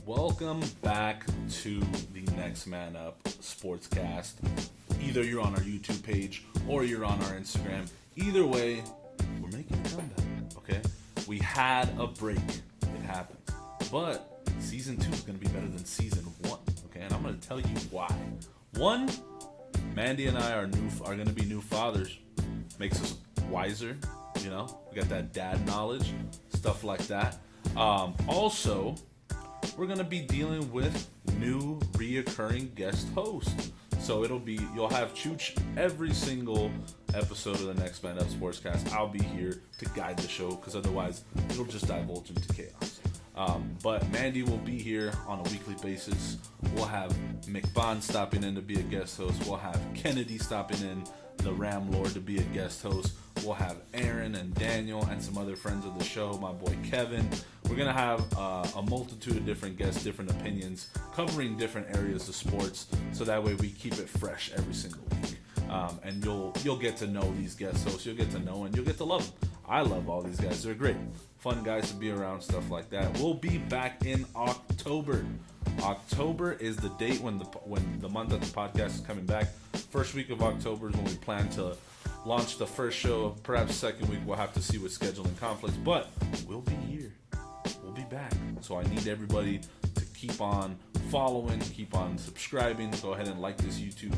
Welcome back to the Next Man Up Sportscast. Either you're on our YouTube page or you're on our Instagram. Either way, we're making a comeback, okay? We had a break. It happened. But season 2 is going to be better than season 1, okay? And I'm going to tell you why. One, Mandy and I are going to be new fathers. Makes us wiser, you know? We got that dad knowledge, stuff like that. Also, we're going to be dealing with new reoccurring guest hosts. So you'll have Chuchi every single episode of the Next Man Up Sportscast. I'll be here to guide the show because otherwise it'll just divulge into chaos. But Mandy will be here on a weekly basis. We'll have McBond stopping in to be a guest host. We'll have Kennedy stopping in, the Ram Lord, to be a guest host. We'll have Aaron and Daniel and some other friends of the show, my boy Kevin. We're going to have a multitude of different guests, different opinions, covering different areas of sports, so that way we keep it fresh every single week. And you'll get to know these guest hosts. You'll get to know and you'll get to love them. I love all these guys. They're great. Fun guys to be around, stuff like that. We'll be back in October. October is the date when the month that the podcast is coming back. First week of October is when we plan to launch the first show. Perhaps second week, we'll have to see with scheduling conflicts. But we'll be here. We'll be back. So I need everybody to keep on following, keep on subscribing. Go ahead and like this YouTube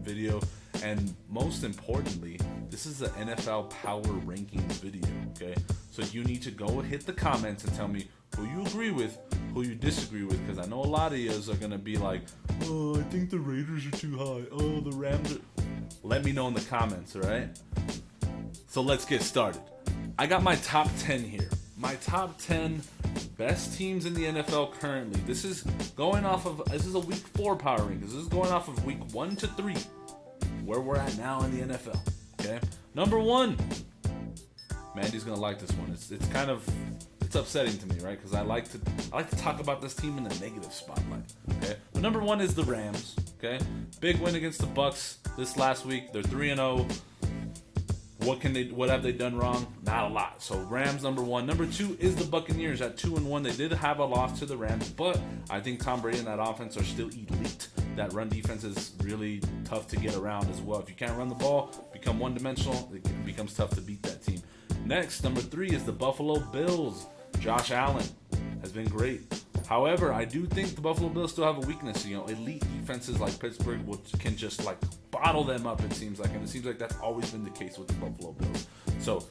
video. And most importantly, this is the NFL Power Rankings video, okay? So you need to go hit the comments and tell me who you agree with, who you disagree with, because I know a lot of yous are going to be like, oh, I think the Raiders are too high. Oh, the Rams are... Let me know in the comments, all right? So let's get started. I got my top 10 here. My top 10 best teams in the NFL currently. This is a week 4 power rankings. This is going off of week 1 to 3, where we're at now in the NFL. Okay, number 1. Mandy's gonna like this one. It's upsetting to me, right? Because I like to talk about this team in the negative spotlight. Okay, but number 1 is the Rams. Okay, big win against the Bucks this last week. They're 3-0. What have they done wrong? Not a lot. So Rams number 1. Number 2 is the Buccaneers at 2-1. They did have a loss to the Rams, but I think Tom Brady and that offense are still elite. That run defense is really tough to get around as well. If you can't run the ball, become one-dimensional, it becomes tough to beat that team. Next, number 3 is the Buffalo Bills. Josh Allen has been great. However, I do think the Buffalo Bills still have a weakness. You know, elite defenses like Pittsburgh can just like bottle them up, it seems like. And it seems like that's always been the case with the Buffalo Bills. So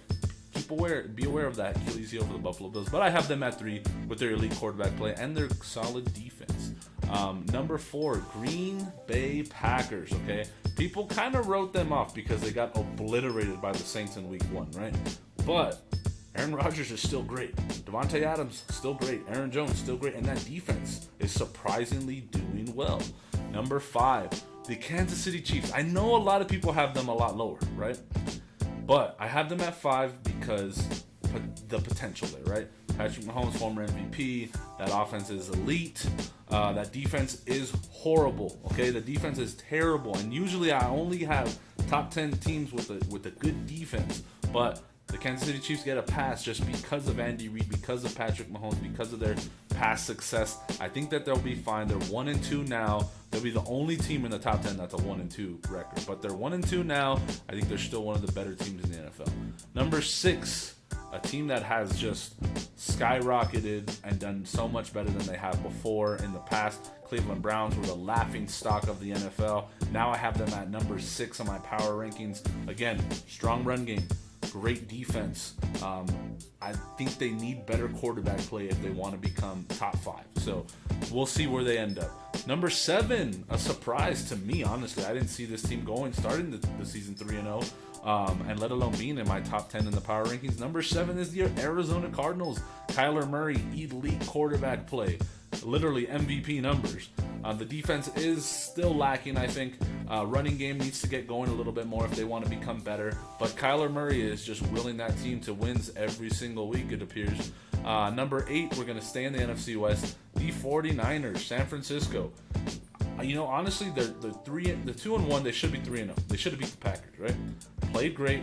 be aware of that Achilles heel for the Buffalo Bills. But I have them at 3 with their elite quarterback play and their solid defense. Number 4, Green Bay Packers, okay? People kind of wrote them off because they got obliterated by the Saints in week 1, right? But Aaron Rodgers is still great. Devontae Adams, still great. Aaron Jones, still great. And that defense is surprisingly doing well. Number 5, the Kansas City Chiefs. I know a lot of people have them a lot lower, right? But I have them at 5 because the potential there, right? Patrick Mahomes, former MVP. That offense is elite. That defense is horrible, okay? The defense is terrible. And usually I only have top 10 teams with a good defense. But the Kansas City Chiefs get a pass just because of Andy Reid, because of Patrick Mahomes, because of their past success. I think that they'll be fine. They're 1-2 now. They'll be the only team in the top 10 that's a 1-2 record. But they're 1-2 now. I think they're still one of the better teams in the NFL. Number 6, a team that has just skyrocketed and done so much better than they have before in the past. Cleveland Browns were the laughing stock of the NFL. Now I have them at number 6 on my power rankings. Again, strong run game. Great defense. I think they need better quarterback play if they want to become top 5. So we'll see where they end up. Number 7, a surprise to me, honestly. I didn't see this team starting the season 3-0, and let alone being in my top 10 in the power rankings. Number 7 is the Arizona Cardinals. Kyler Murray, elite quarterback play. Literally MVP numbers. The defense is still lacking, I think. Running game needs to get going a little bit more if they want to become better. But Kyler Murray is just willing that team to wins every single week, it appears. Number 8, we're going to stay in the NFC West. The 49ers, San Francisco. You know, honestly, they're 2-1. They should be 3-0. They should have beat the Packers, right? Played great.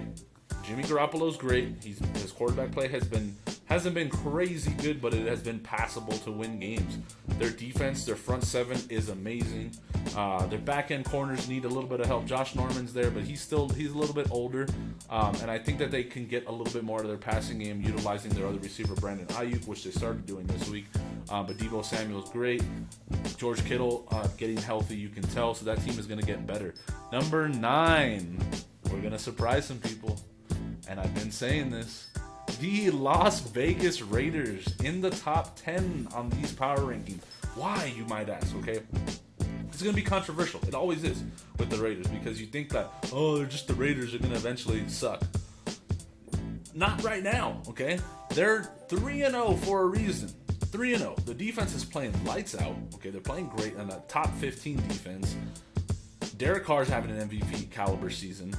Jimmy Garoppolo's great. His quarterback play has been Hasn't been crazy good, but it has been passable to win games. Their defense, their front seven is amazing. Their back end corners need a little bit of help. Josh Norman's there, but he's a little bit older. And I think that they can get a little bit more of their passing game utilizing their other receiver, Brandon Ayuk, which they started doing this week. But Deebo Samuel's great. George Kittle getting healthy, you can tell. So that team is going to get better. Number 9, we're going to surprise some people. And I've been saying this. The Las Vegas Raiders in the top 10 on these power rankings. Why, you might ask, okay? It's going to be controversial. It always is with the Raiders because you think that, they're just the Raiders are going to eventually suck. Not right now, okay? They're 3-0 for a reason. 3-0. The defense is playing lights out, okay? They're playing great on a top 15 defense. Derek Carr's having an MVP caliber season.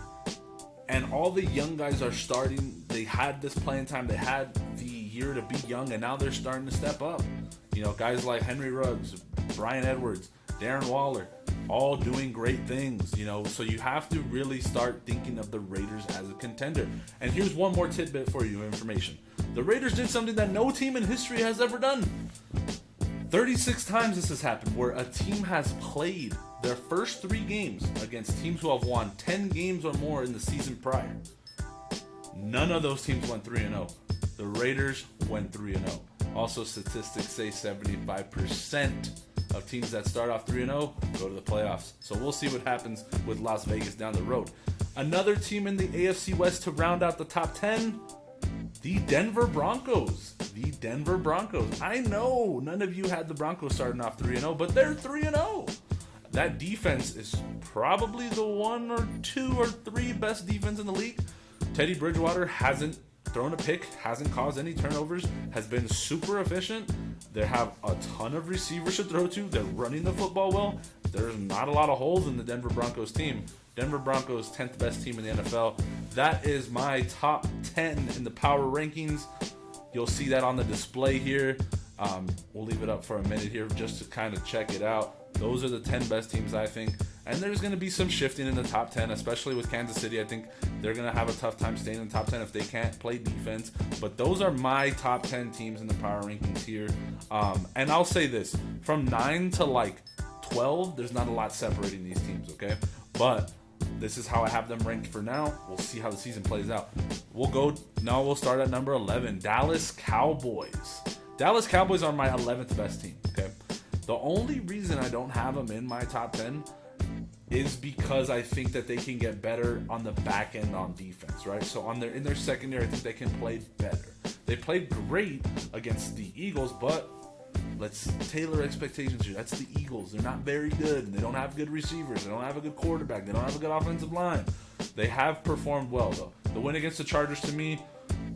And all the young guys are starting. They had this playing time. They had the year to be young, and now they're starting to step up. You know, guys like Henry Ruggs, Brian Edwards, Darren Waller, all doing great things, you know. So you have to really start thinking of the Raiders as a contender. And here's one more tidbit for you, information. The Raiders did something that no team in history has ever done. 36 times this has happened, where a team has played their first 3 games against teams who have won 10 games or more in the season prior. None of those teams went 3-0. The Raiders went 3-0. Also, statistics say 75% of teams that start off 3-0 go to the playoffs. So we'll see what happens with Las Vegas down the road. Another team in the AFC West to round out the top 10, the Denver Broncos. The Denver Broncos. I know none of you had the Broncos starting off 3-0, but they're 3-0. That defense is probably the 1 or 2 or 3 best defense in the league. Teddy Bridgewater hasn't thrown a pick, hasn't caused any turnovers, has been super efficient. They have a ton of receivers to throw to. They're running the football well. There's not a lot of holes in the Denver Broncos team. Denver Broncos, 10th best team in the NFL. That is my top 10 in the power rankings. You'll see that on the display here. We'll leave it up for a minute here just to kind of check it out. Those are the 10 best teams, I think. And there's going to be some shifting in the top 10, especially with Kansas City. I think they're going to have a tough time staying in the top 10 if they can't play defense. But those are my top 10 teams in the power rankings here. And I'll say this. From 9 to like 12, there's not a lot separating these teams, okay? But this is how I have them ranked for now. We'll see how the season plays out. We'll start at number 11, Dallas Cowboys. Dallas Cowboys are my 11th best team, okay? The only reason I don't have them in my top 10 is because I think that they can get better on the back end on defense, right? So in their secondary, I think they can play better. They played great against the Eagles, but let's tailor expectations here. That's the Eagles. They're not very good, and they don't have good receivers. They don't have a good quarterback. They don't have a good offensive line. They have performed well, though. The win against the Chargers, to me,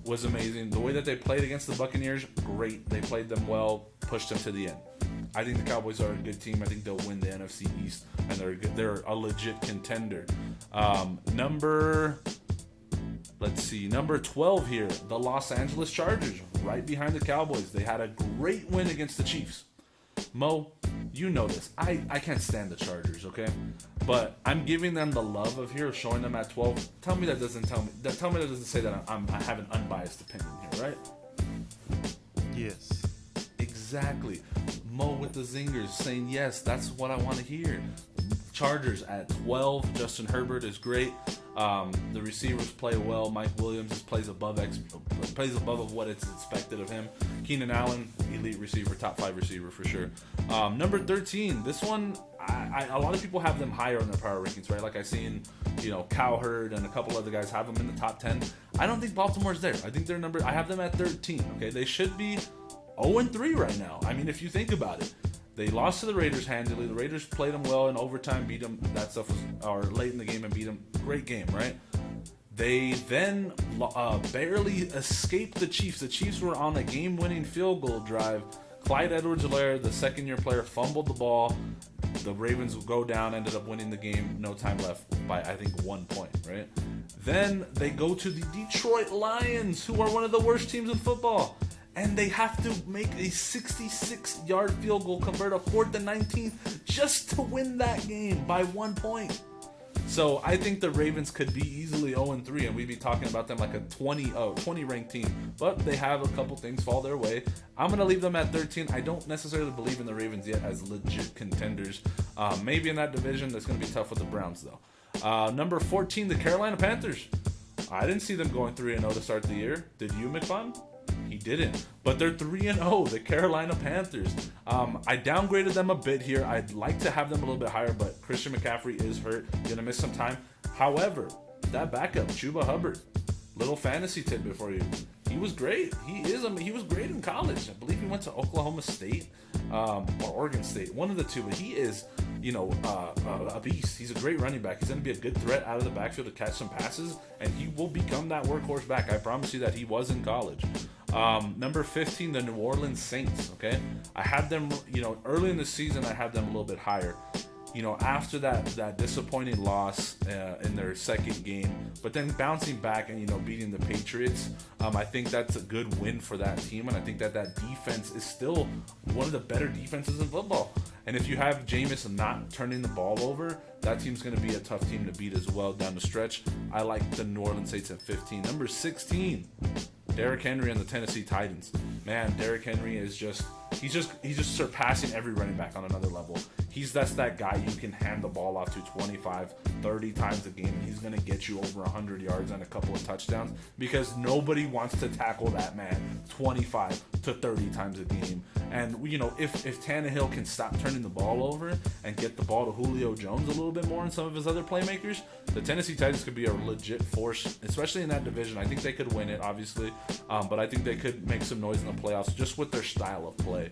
was amazing. The way that they played against the Buccaneers, great. They played them well, pushed them to the end. I think the Cowboys are a good team. I think they'll win the NFC East, and they're a legit contender. Number 12 here, the Los Angeles Chargers, right behind the Cowboys. They had a great win against the Chiefs. Mo, you know this. I can't stand the Chargers, okay? But I'm giving them the love of here, showing them at 12. Tell me that doesn't say that I have an unbiased opinion here, right? Yes. Exactly. Mo with the zingers saying yes, that's what I want to hear. Chargers at 12. Justin Herbert is great. The receivers play well. Mike Williams plays above of what it's expected of him. Keenan Allen, elite receiver, top 5 receiver for sure. Number 13. This one, a lot of people have them higher on their power rankings, right? Like I seen, Cowherd and a couple other guys have them in the top 10. I don't think Baltimore's there. I think I have them at 13. Okay, they should be 0-3 right now. I mean, if you think about it. They lost to the Raiders handily. The Raiders played them well in overtime, beat them. That stuff was late in the game and beat them. Great game, right? They then barely escaped the Chiefs. The Chiefs were on a game-winning field goal drive. Clyde Edwards-Helaire, the second-year player, fumbled the ball. The Ravens would go down, ended up winning the game. No time left by, I think, 1 point, right? Then they go to the Detroit Lions, who are one of the worst teams in football. And they have to make a 66-yard field goal, convert a 4th and 19 just to win that game by 1 point. So I think the Ravens could be easily 0-3, and we'd be talking about them like a 20 ranked team. But they have a couple things fall their way. I'm going to leave them at 13. I don't necessarily believe in the Ravens yet as legit contenders. Maybe in that division, that's going to be tough with the Browns, though. Number 14, the Carolina Panthers. I didn't see them going 3-0 to start the year. Did you, McFun? He didn't. But they're 3-0, the Carolina Panthers. I downgraded them a bit here. I'd like to have them a little bit higher, but Christian McCaffrey is hurt. Going to miss some time. However, that backup, Chuba Hubbard, little fantasy tidbit for you. He was great. He was great in college. I believe he went to Oklahoma State or Oregon State, one of the two. But he is, a beast. He's a great running back. He's going to be a good threat out of the backfield to catch some passes, and he will become that workhorse back. I promise you that. He was in college. Number 15, the New Orleans Saints. Okay, I had them. Early in the season, I had them a little bit higher. After that disappointing loss in their second game, but then bouncing back and beating the Patriots, I think that's a good win for that team, and I think that defense is still one of the better defenses in football. And if you have Jameis not turning the ball over, that team's going to be a tough team to beat as well down the stretch. I like the New Orleans Saints at 15. Number 16, Derrick Henry and the Tennessee Titans. Man, Derrick Henry is just surpassing every running back on another level. That's that guy you can hand the ball off to 25, 30 times a game. He's going to get you over 100 yards and a couple of touchdowns because nobody wants to tackle that man 25 to 30 times a game. And, if Tannehill can stop turning the ball over and get the ball to Julio Jones a little bit more and some of his other playmakers, the Tennessee Titans could be a legit force, especially in that division. I think they could win it, obviously, but I think they could make some noise in the playoffs just with their style of play.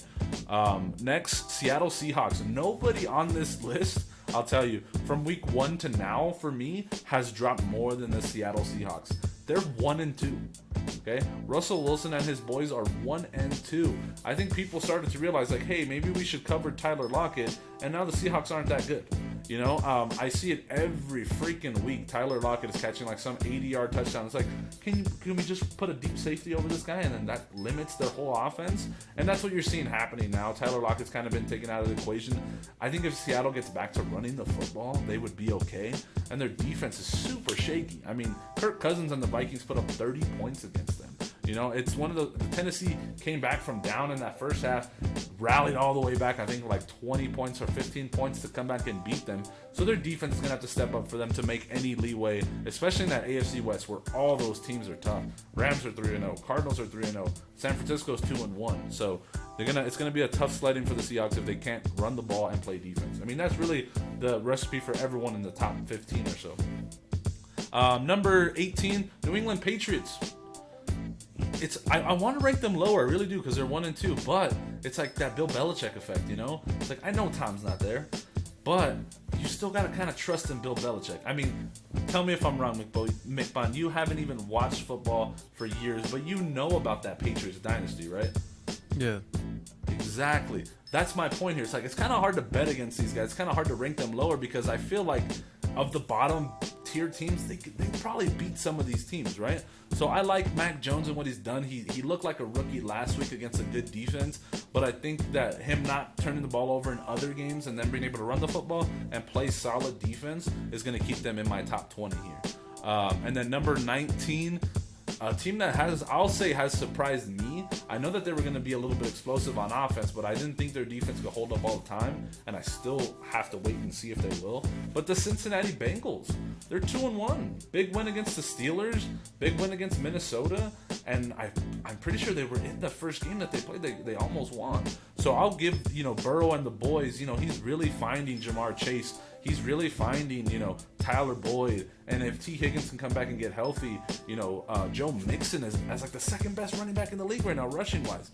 Next, Seattle Seahawks. Nobody on this list, I'll tell you, from week 1 to now, for me, has dropped more than the Seattle Seahawks. They're 1-2. Okay, Russell Wilson and his boys are 1-2. I think people started to realize, hey, maybe we should cover Tyler Lockett, and now the Seahawks aren't that good. I see it every freaking week. Tyler Lockett is catching some 80-yard touchdown. It's can we just put a deep safety over this guy, and then that limits their whole offense? And that's what you're seeing happening now. Tyler Lockett's kind of been taken out of the equation. I think if Seattle gets back to running the football, they would be okay. And their defense is super shaky. I mean, Kirk Cousins and the Vikings put up 30 points against them. It's one of the Tennessee came back from down in that first half, rallied all the way back, I think 20 points or 15 points to come back and beat them. So their defense is going to have to step up for them to make any leeway, especially in that AFC West where all those teams are tough. Rams are 3-0, Cardinals are 3-0, San Francisco's 2-1. So it's going to be a tough sledding for the Seahawks if they can't run the ball and play defense. I mean, that's really the recipe for everyone in the top 15 or so. Number 18, New England Patriots. I want to rank them lower, I really do, because they're 1-2, but it's like that Bill Belichick effect, It's I know Tom's not there, but you still got to kind of trust in Bill Belichick. I mean, tell me if I'm wrong, McBon. You haven't even watched football for years, but you know about that Patriots dynasty, right? Yeah. Exactly. That's my point here. It's kind of hard to bet against these guys. It's kind of hard to rank them lower because I feel like of the bottom tier teams, they probably beat some of these teams, right? So I like Mac Jones and what he's done. He looked like a rookie last week against a good defense, but I think that him not turning the ball over in other games and then being able to run the football and play solid defense is going to keep them in my top 20 here. And then number 19, a team that has surprised me. I know that they were going to be a little bit explosive on offense, but I didn't think their defense could hold up all the time, and I still have to wait and see if they will. But the Cincinnati Bengals, they're 2-1. Big win against the Steelers, big win against Minnesota, and I'm pretty sure they were in the first game that they played. They almost won. So I'll give Burrow and the boys. He's really finding Jamar Chase. He's really finding, Tyler Boyd. And if T. Higgins can come back and get healthy, Joe Mixon is as the second best running back in the league right now, rushing wise.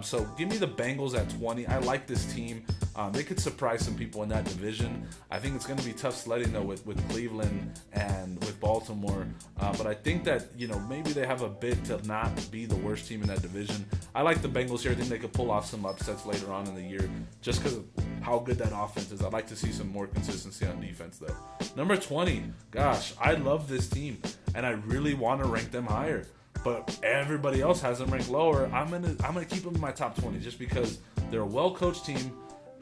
So give me the Bengals at 20. I like this team. They could surprise some people in that division. I think it's going to be tough sledding though with Cleveland and with Baltimore. But I think that, maybe they have a bit to not be the worst team in that division. I like the Bengals here. I think they could pull off some upsets later on in the year just because of how good that offense is. I'd like to see some more consistency on defense though. Number 20, gosh, I love this team and I really want to rank them higher, but everybody else has them ranked lower. I'm gonna keep them in my top 20 just because they're a well-coached team.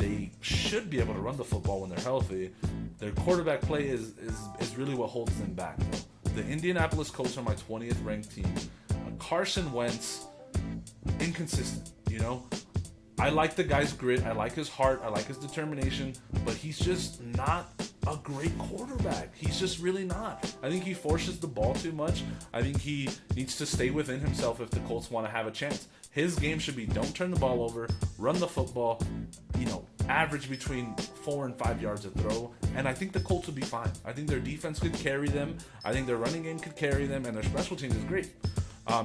They should be able to run the football when they're healthy. Their quarterback play is really what holds them back, though. The Indianapolis Colts are my 20th ranked team. Carson Wentz, inconsistent, you know? I like the guy's grit. I like his heart. I like his determination. But he's just not a great quarterback. He's just really not. I think he forces the ball too much. I think he needs to stay within himself if the Colts want to have a chance. His game should be don't turn the ball over, run the football, you know, average between 4 and 5 yards a throw. And I think the Colts would be fine. I think their defense could carry them. I think their running game could carry them. And their special teams is great.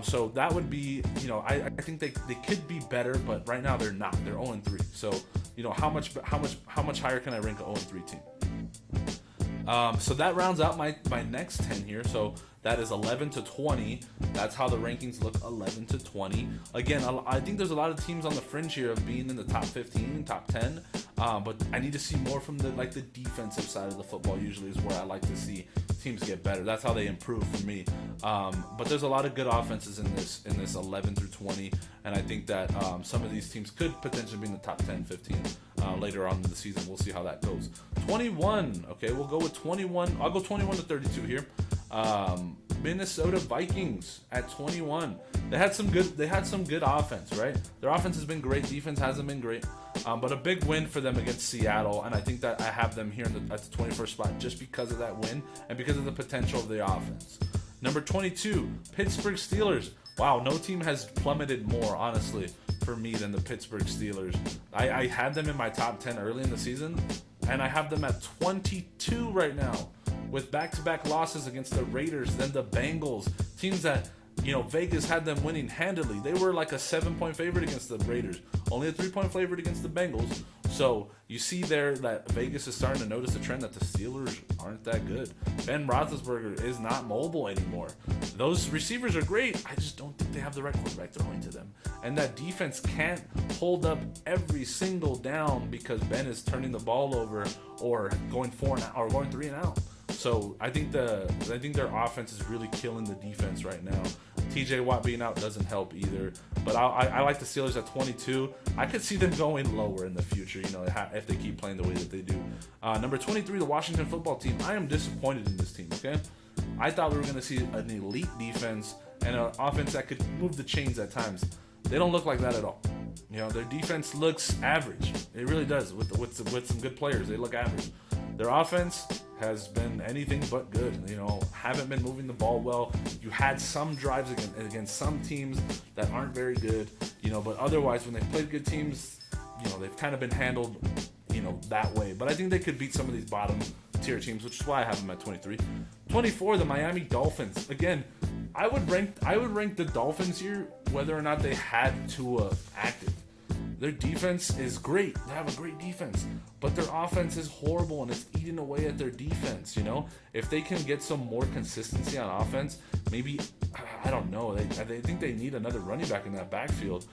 So that would be, you know, I think they could be better, but right now they're not. They're 0-3. So, you know, how much higher can I rank a 0-3 team? So that rounds out my next 10 here. So that is 11 to 20. That's how the rankings look, 11 to 20. Again, I think there's a lot of teams on the fringe here of being in the top 15, top 10. But I need to see more from the defensive side of the football. Usually is where I like to see teams get better. That's how they improve for me. But there's a lot of good offenses in this 11 through 20, and I think that some of these teams could potentially be in the top 10, 15 later on in the season. We'll see how that goes. 21. Okay, we'll go with 21. I'll go 21 to 32 here. Minnesota Vikings at 21. They had some good offense, right? Their offense has been great. Defense hasn't been great. But a big win for them against Seattle, and I think that I have them here at the 21st spot just because of that win and because of the potential of the offense. Number 22, Pittsburgh Steelers. Wow, no team has plummeted more, honestly, for me than the Pittsburgh Steelers. I had them in my top 10 early in the season, and I have them at 22 right now, with back-to-back losses against the Raiders, then the Bengals, teams that, you know, Vegas had them winning handily. They were like a 7-point favorite against the Raiders, only a 3-point favorite against the Bengals. So you see there that Vegas is starting to notice the trend that the Steelers aren't that good. Ben Roethlisberger is not mobile anymore. Those receivers are great. I just don't think they have the right quarterback throwing to them. And that defense can't hold up every single down because Ben is turning the ball over or going 4 and out, or going 3 and out. So I think their offense is really killing the defense right now. TJ Watt being out doesn't help either. But I like the Steelers at 22. I could see them going lower in the future, you know, if they keep playing the way that they do. Number 23, the Washington football team. I am disappointed in this team, okay? I thought we were going to see an elite defense and an offense that could move the chains at times. They don't look like that at all. You know, their defense looks average. It really does. With some good players, they look average. Their offense has been anything but good. You know, haven't been moving the ball well. You had some drives against some teams that aren't very good, you know, but otherwise when they've played good teams, you know, they've kind of been handled, you know, that way. But I think they could beat some of these bottom tier teams, which is why I have them at 23. 24, the Miami Dolphins. Again, I would rank the Dolphins here whether or not they had Tua active. Their defense is great. They have a great defense. But their offense is horrible, and it's eating away at their defense, you know? If they can get some more consistency on offense, maybe, I don't know. They think they need another running back in that backfield.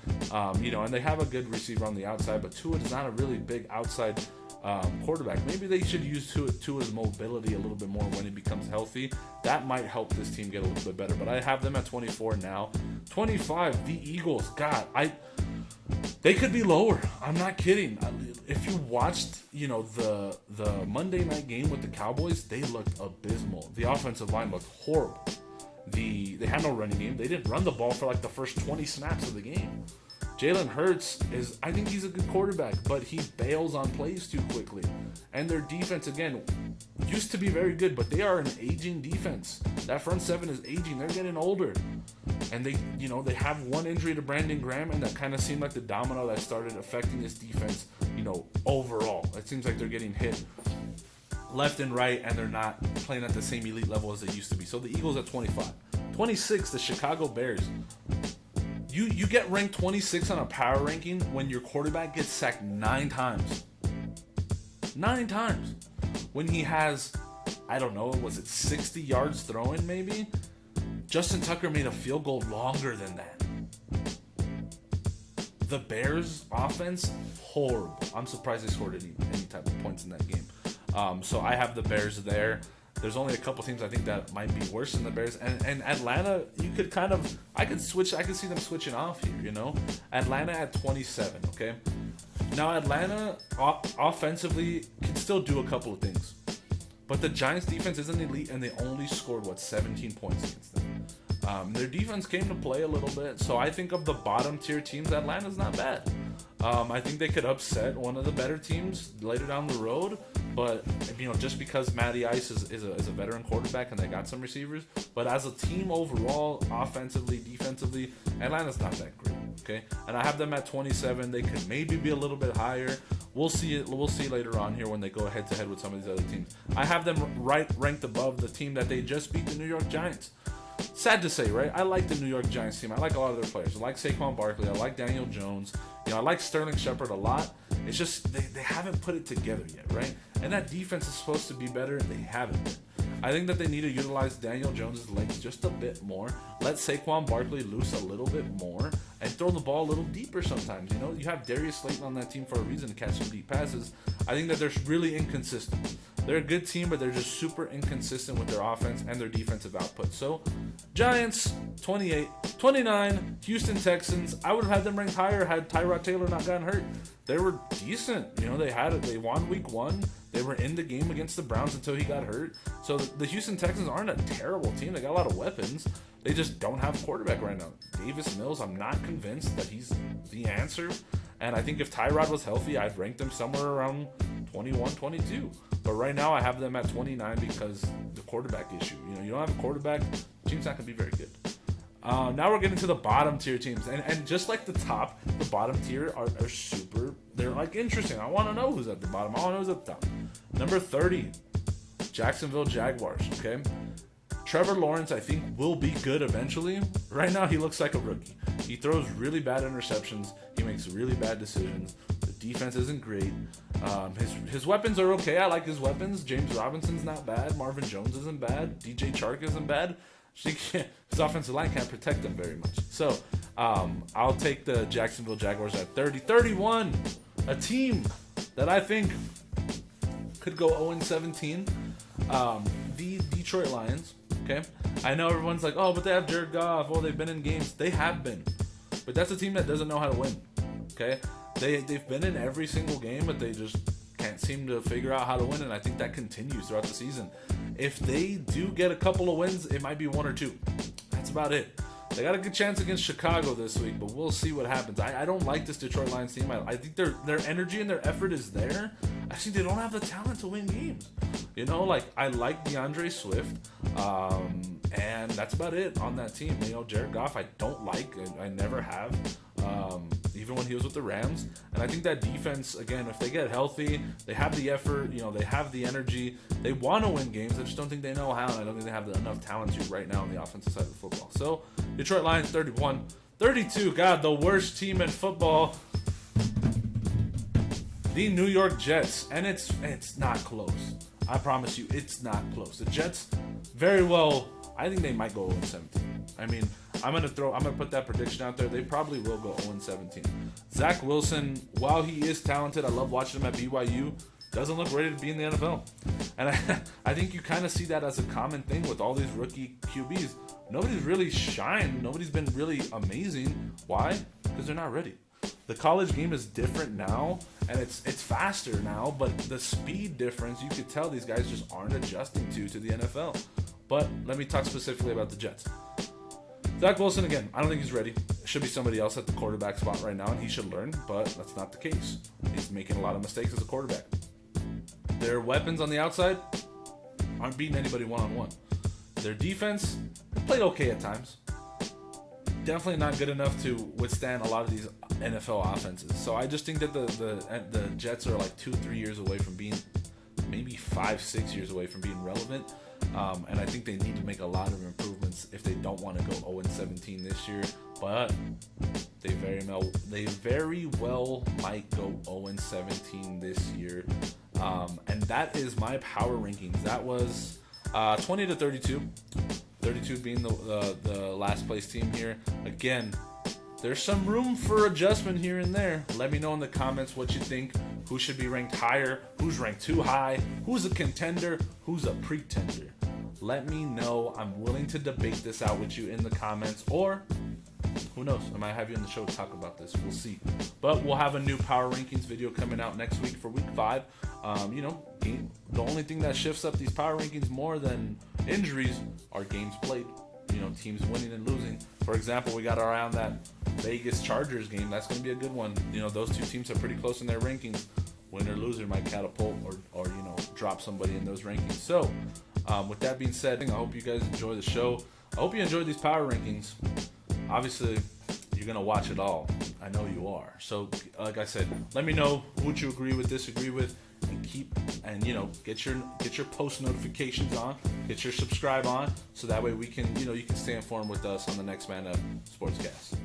You know, and they have a good receiver on the outside, but Tua is not a really big outside quarterback. Maybe they should use Tua's mobility a little bit more when he becomes healthy. That might help this team get a little bit better. But I have them at 24 now. 25, the Eagles. God, they could be lower. I'm not kidding. If you watched, you know, the Monday night game with the Cowboys, they looked abysmal. The offensive line looked horrible. They had no running game. They didn't run the ball for like the first 20 snaps of the game. Jalen Hurts I think he's a good quarterback, but he bails on plays too quickly. And their defense, again, used to be very good, but they are an aging defense. That front seven is aging. They're getting older. And they have one injury to Brandon Graham, and that kind of seemed like the domino that started affecting this defense, you know, overall. It seems like they're getting hit left and right, and they're not playing at the same elite level as they used to be. So the Eagles at 25. 26, the Chicago Bears. You get ranked 26 on a power ranking when your quarterback gets sacked 9 times. 9 times. When he has, I don't know, was it 60 yards throwing maybe? Justin Tucker made a field goal longer than that. The Bears offense, horrible. I'm surprised they scored any type of points in that game. So I have the Bears there. There's only a couple teams I think that might be worse than the Bears. And Atlanta, I could see them switching off here, you know? Atlanta at 27, okay? Now Atlanta offensively can still do a couple of things, but the Giants' defense isn't elite, and they only scored 17 points against them. Their defense came to play a little bit, so I think of the bottom tier teams, Atlanta's not bad. I think they could upset one of the better teams later down the road, but just because Matty Ice is a veteran quarterback and they got some receivers, but as a team overall, offensively, defensively, Atlanta's not that great. Okay, and I have them at 27. They could maybe be a little bit higher. We'll see later on here when they go head to head with some of these other teams. I have them ranked above the team that they just beat, the New York Giants. Sad to say, right? I like the New York Giants team. I like a lot of their players. I like Saquon Barkley. I like Daniel Jones. I like Sterling Shepard a lot. It's just they haven't put it together yet, right? And that defense is supposed to be better, and they haven't been. I think that they need to utilize Daniel Jones' legs just a bit more. Let Saquon Barkley loose a little bit more and throw the ball a little deeper sometimes. You have Darius Slayton on that team for a reason to catch some deep passes. I think that they're really inconsistent. They're a good team, but they're just super inconsistent with their offense and their defensive output. So, Giants, 28. 29, Houston Texans. I would have had them ranked higher had Tyrod Taylor not gotten hurt. They were decent. They won week 1. They were in the game against the Browns until he got hurt. So the Houston Texans aren't a terrible team. They got a lot of weapons. They just don't have a quarterback right now. Davis Mills, I'm not convinced that he's the answer. And I think if Tyrod was healthy, I'd rank them somewhere around 21, 22. But right now I have them at 29 because the quarterback issue. You don't have a quarterback, the team's not going to be very good. Now we're getting to the bottom tier teams. And just like the top, the bottom tier are super, they're like interesting. I want to know who's at the bottom. I want to know who's at the top. Number 30, Jacksonville Jaguars, okay? Trevor Lawrence, I think, will be good eventually. Right now, he looks like a rookie. He throws really bad interceptions. He makes really bad decisions. The defense isn't great. His weapons are okay. I like his weapons. James Robinson's not bad. Marvin Jones isn't bad. DJ Chark isn't bad. His offensive line can't protect him very much. So, I'll take the Jacksonville Jaguars at 30. 31, a team that I think could go 0-17. The Detroit Lions. Okay, I know everyone's like, oh, but they have Jared Goff. Oh, they've been in games. They have been, but that's a team that doesn't know how to win. Okay, they've been in every single game, but they just can't seem to figure out how to win, and I think that continues throughout the season. If they do get a couple of wins, it might be 1 or 2. That's about it. They got a good chance against Chicago this week, but we'll see what happens. I don't like this Detroit Lions team. I think their energy and their effort is there. I think they don't have the talent to win games. I like DeAndre Swift, and that's about it on that team. Jared Goff, I don't like. I never have, even when he was with the Rams. And I think that defense, again, if they get healthy, they have the effort, they have the energy. They want to win games. I just don't think they know how, and I don't think they have enough talent to right now on the offensive side of the football. So, Detroit Lions, 31. 32, God, the worst team in football. The New York Jets, and it's not close. I promise you, it's not close. The Jets, very well, I think they might go 0-17. I mean, I'm gonna put that prediction out there. They probably will go 0-17. Zach Wilson, while he is talented, I love watching him at BYU. Doesn't look ready to be in the NFL, and I think you kind of see that as a common thing with all these rookie QBs. Nobody's really shined. Nobody's been really amazing. Why? Because they're not ready. The college game is different now, and it's faster now, but the speed difference, you could tell these guys just aren't adjusting to the NFL. But let me talk specifically about the Jets. Zach Wilson, again, I don't think he's ready. It should be somebody else at the quarterback spot right now, and he should learn, but that's not the case. He's making a lot of mistakes as a quarterback. Their weapons on the outside aren't beating anybody one-on-one. Their defense played okay at times. Definitely not good enough to withstand a lot of these NFL offenses. So I just think that the Jets are like 2-3 years away from being, maybe 5-6 years away from being relevant. And I think they need to make a lot of improvements if they don't want to go 0-17 this year. But they very well might go 0-17 this year. And that is my power rankings. That was 20-32. 32 being the last place team here. Again, there's some room for adjustment here and there. Let me know in the comments what you think. Who should be ranked higher? Who's ranked too high? Who's a contender? Who's a pretender? Let me know. I'm willing to debate this out with you in the comments, or who knows? I might have you on the show to talk about this. We'll see. But we'll have a new power rankings video coming out next week for week 5. The only thing that shifts up these power rankings more than injuries are games played. Teams winning and losing. For example, we got around that Vegas Chargers game. That's going to be a good one. Those two teams are pretty close in their rankings. Winner or loser might catapult or drop somebody in those rankings. So, with that being said, I hope you guys enjoy the show. I hope you enjoyed these power rankings. Obviously, you're going to watch it all. I know you are. So, like I said, let me know what you agree with, disagree with, and get your post notifications on, get your subscribe on, so that way we can you can stay informed with us on the Next Man Up Sportscast.